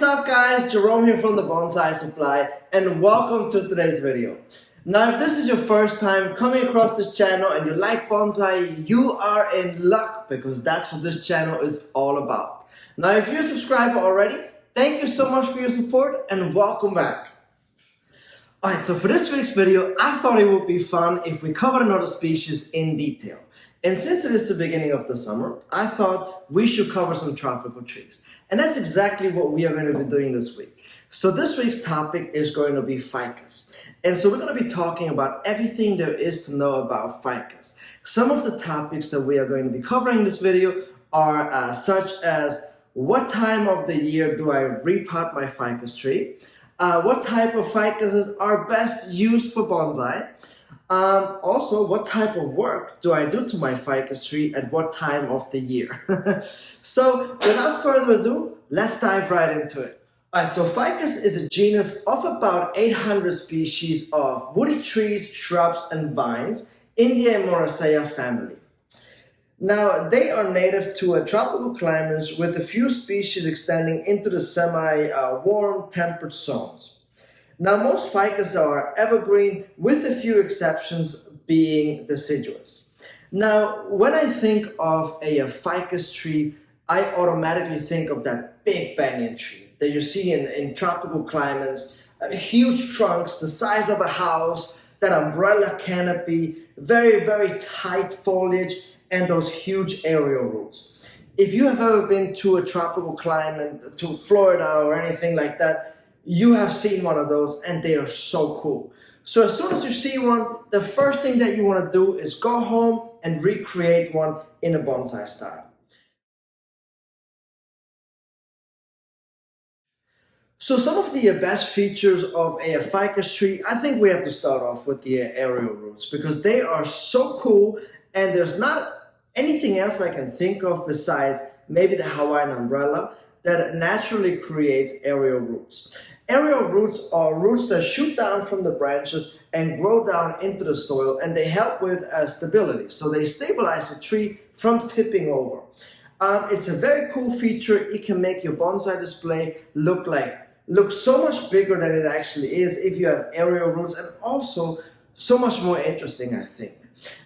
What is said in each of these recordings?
up guys, Jerome here from the Bonsai Supply and welcome to today's video. Now if this is your first time coming across this channel and you like bonsai, you are in luck because that's what this channel is all about. Now if you're a subscriber already, thank you so much for your support and welcome back. Alright, so for this week's video, I thought it would be fun if we covered another species in detail. And since it is the beginning of the summer, I thought we should cover some tropical trees. And that's exactly what we are going to be doing this week. So this week's topic is going to be ficus. And so we're going to be talking about everything there is to know about ficus. Some of the topics that we are going to be covering in this video are such as what time of the year do I repot my ficus tree? What type of ficuses are best used for bonsai? Also, what type of work do I do to my ficus tree at what time of the year? So, without further ado, let's dive right into it. Alright, so ficus is a genus of about 800 species of woody trees, shrubs, and vines in the Amoraceae family. Now, they are native to tropical climates with a few species extending into the semi-warm temperate zones. Now, most ficus are evergreen, with a few exceptions being deciduous. Now, when I think of a ficus tree, I automatically think of that big banyan tree that you see in tropical climates, huge trunks, the size of a house, that umbrella canopy, very, very tight foliage, and those huge aerial roots. If you have ever been to a tropical climate, to Florida or anything like that, you have seen one of those and they are so cool. So as soon as you see one, the first thing that you want to do is go home and recreate one in a bonsai style. So some of the best features of a ficus tree, I think we have to start off with the aerial roots because they are so cool and there's not anything else I can think of besides maybe the Hawaiian umbrella that naturally creates aerial roots. Aerial roots are roots that shoot down from the branches and grow down into the soil, and they help with stability. So they stabilize the tree from tipping over. It's a very cool feature. It can make your bonsai display look so much bigger than it actually is if you have aerial roots, and also so much more interesting, I think.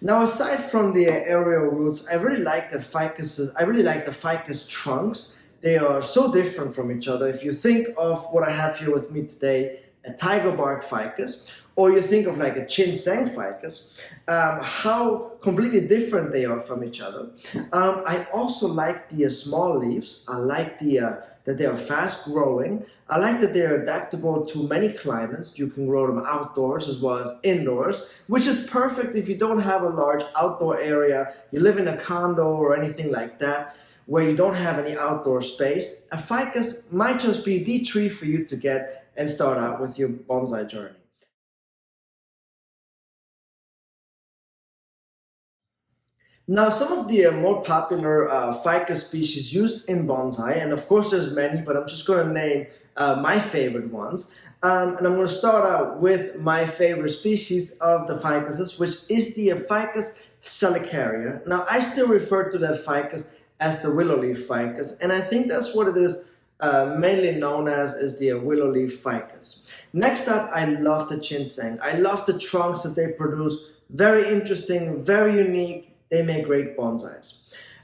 Now, aside from the aerial roots, I really like the ficus trunks. They are so different from each other. If you think of what I have here with me today, a tiger bark ficus, or you think of like a ginseng ficus, how completely different they are from each other. I also like the small leaves. I like that they are fast growing. I like that they are adaptable to many climates. You can grow them outdoors as well as indoors, which is perfect if you don't have a large outdoor area, you live in a condo or anything like that, where you don't have any outdoor space. A ficus might just be the tree for you to get and start out with your bonsai journey. Now, some of the more popular ficus species used in bonsai, and of course there's many, but I'm just going to name my favorite ones. And I'm going to start out with my favorite species of the ficuses, which is the Ficus salicaria. Now, I still refer to that ficus as the willow leaf ficus, and I think that's what it is mainly known as, is the willow leaf ficus. Next up, I love the ginseng. I love the trunks that they produce. Very interesting, very unique. They make great bonsais.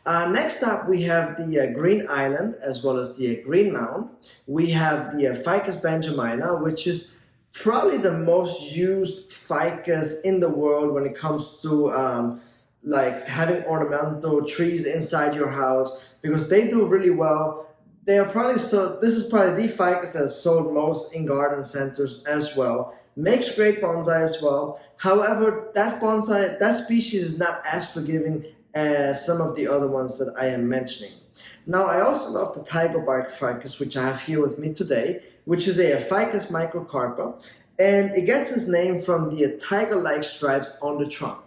Next up, we have the green island as well as the green mound. We have the Ficus benjamina, which is probably the most used ficus in the world when it comes to like having ornamental trees inside your house, because they do really well. They are probably this is probably the ficus that's sold most in garden centers as well. Makes great bonsai as well. However, that species is not as forgiving as some of the other ones that I am mentioning. Now, I also love the tiger bark ficus, which I have here with me today, which is a Ficus microcarpa, and it gets its name from the tiger-like stripes on the trunk.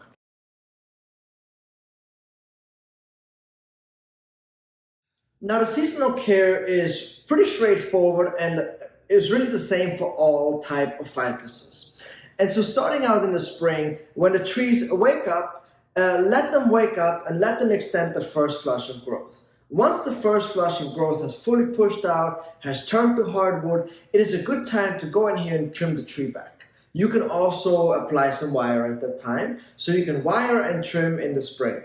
Now, the seasonal care is pretty straightforward and is really the same for all type of ficuses. And so starting out in the spring, when the trees wake up, let them wake up and let them extend the first flush of growth. Once the first flush of growth has fully pushed out, has turned to hardwood, it is a good time to go in here and trim the tree back. You can also apply some wire at that time, so you can wire and trim in the spring.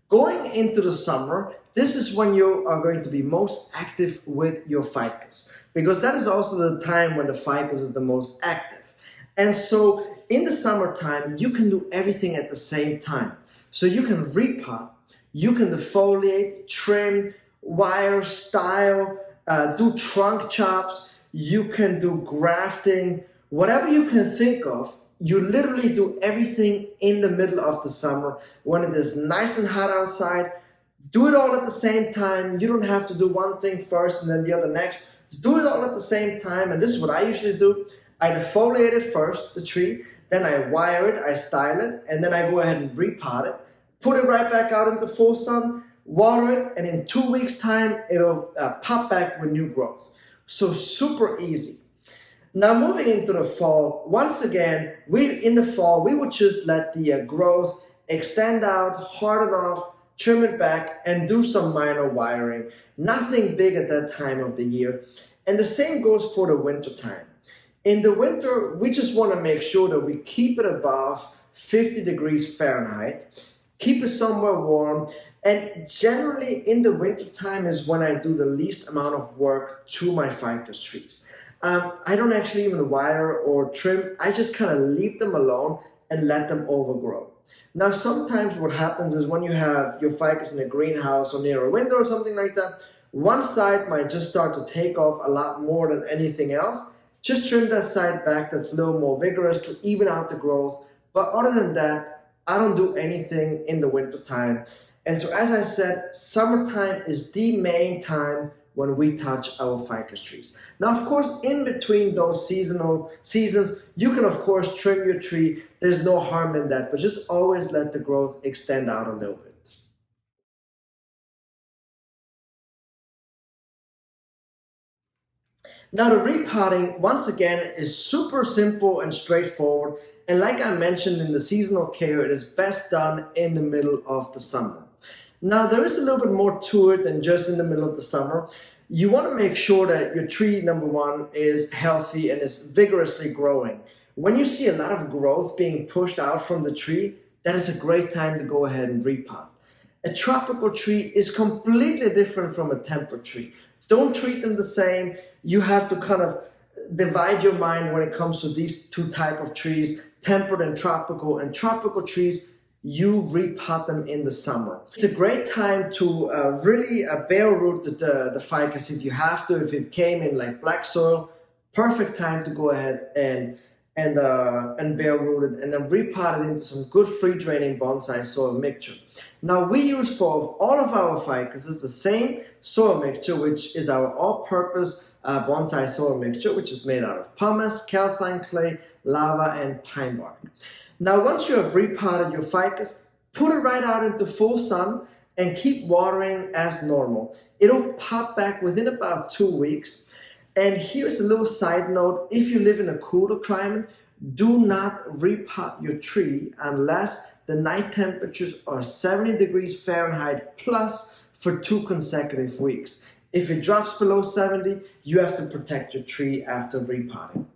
Going into the summer, this is when you are going to be most active with your ficus, because that is also the time when the ficus is the most active. And so in the summertime, you can do everything at the same time. So you can repot, you can defoliate, trim, wire, style, do trunk chops, you can do grafting, whatever you can think of. You literally do everything in the middle of the summer when it is nice and hot outside. Do it all at the same time. You don't have to do one thing first and then the other next. Do it all at the same time, and this is what I usually do. I defoliate it first, the tree, then I wire it, I style it, and then I go ahead and repot it. Put it right back out in the full sun, water it, and in 2 weeks' time, it'll pop back with new growth. So super easy. Now moving into the fall, once again, in the fall, we would just let the growth extend out, harden off, trim it back, and do some minor wiring. Nothing big at that time of the year. And the same goes for the winter time. In the winter, we just want to make sure that we keep it above 50 degrees Fahrenheit. Keep it somewhere warm, and generally in the winter time is when I do the least amount of work to my ficus trees. I don't actually even wire or trim. I just kind of leave them alone and let them overgrow. Now sometimes what happens is when you have your ficus in a greenhouse or near a window or something like that, one side might just start to take off a lot more than anything else. Just trim that side back that's a little more vigorous to even out the growth. But other than that, I don't do anything in the winter time. And so as I said, summertime is the main time when we touch our ficus trees. Now, of course, in between those seasons, you can of course trim your tree. There's no harm in that, but just always let the growth extend out a little bit. Now the repotting, once again, is super simple and straightforward. And like I mentioned in the seasonal care, it is best done in the middle of the summer. Now there is a little bit more to it than just in the middle of the summer. You want to make sure that your tree, number one, is healthy and is vigorously growing. When you see a lot of growth being pushed out from the tree, that is a great time to go ahead and repot. A tropical tree is completely different from a temperate tree. Don't treat them the same. You have to kind of divide your mind when it comes to these two types of trees, temperate and tropical. And tropical trees, you repot them in the summer. It's a great time to really bare root the ficus if you have to. If it came in like black soil, perfect time to go ahead and bare root it and then repot it into some good free draining bonsai soil mixture. Now we use for all of our ficuses the same soil mixture, which is our all-purpose bonsai soil mixture, which is made out of pumice, calcine clay, lava, and pine bark. Now once you have repotted your ficus, put it right out into full sun and keep watering as normal. It'll pop back within about 2 weeks. And here's a little side note: if you live in a cooler climate, do not repot your tree unless the night temperatures are 70 degrees Fahrenheit plus for 2 consecutive weeks. If it drops below 70, you have to protect your tree after repotting.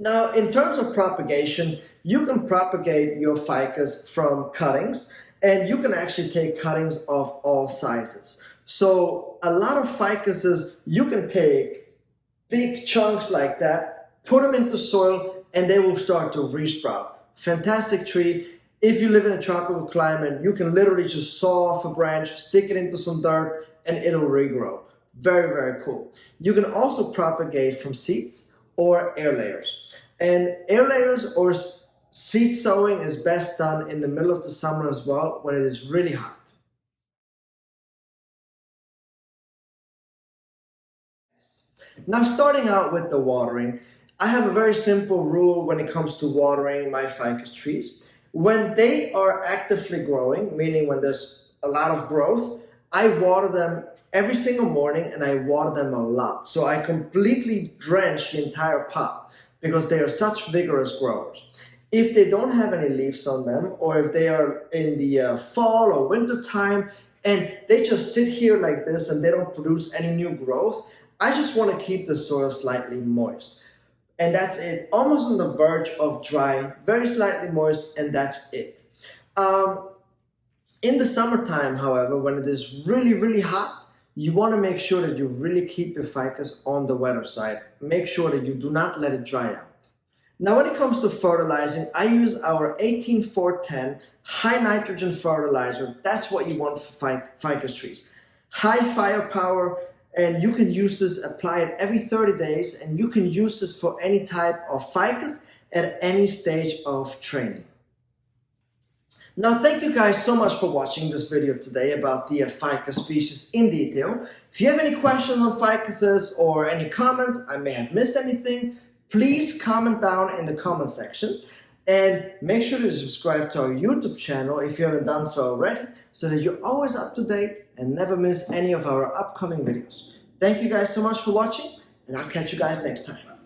Now, in terms of propagation, you can propagate your ficus from cuttings, and you can actually take cuttings of all sizes. So a lot of ficuses, you can take big chunks like that, put them into soil, and they will start to resprout. Fantastic tree. If you live in a tropical climate, you can literally just saw off a branch, stick it into some dirt, and it'll regrow. Very, very cool. You can also propagate from seeds or air layers. And air layers or seed sowing is best done in the middle of the summer as well, when it is really hot. Now, starting out with the watering, I have a very simple rule when it comes to watering my ficus trees. When they are actively growing, meaning when there's a lot of growth, I water them every single morning, and I water them a lot. So I completely drench the entire pot because they are such vigorous growers. If they don't have any leaves on them, or if they are in the fall or winter time and they just sit here like this and they don't produce any new growth, I just want to keep the soil slightly moist. And that's it, almost on the verge of dry, very slightly moist, and that's it. In the summertime, however, when it is really, really hot, you want to make sure that you really keep your ficus on the wetter side. Make sure that you do not let it dry out. Now, when it comes to fertilizing, I use our 18-4-10 high nitrogen fertilizer. That's what you want for ficus trees. High firepower, and you can use this, apply it every 30 days, and you can use this for any type of ficus at any stage of training. Now, thank you guys so much for watching this video today about the ficus species in detail. If you have any questions on ficuses or any comments, I may have missed anything, please comment down in the comment section. And make sure to subscribe to our YouTube channel if you haven't done so already, so that you're always up to date and never miss any of our upcoming videos. Thank you guys so much for watching, and I'll catch you guys next time.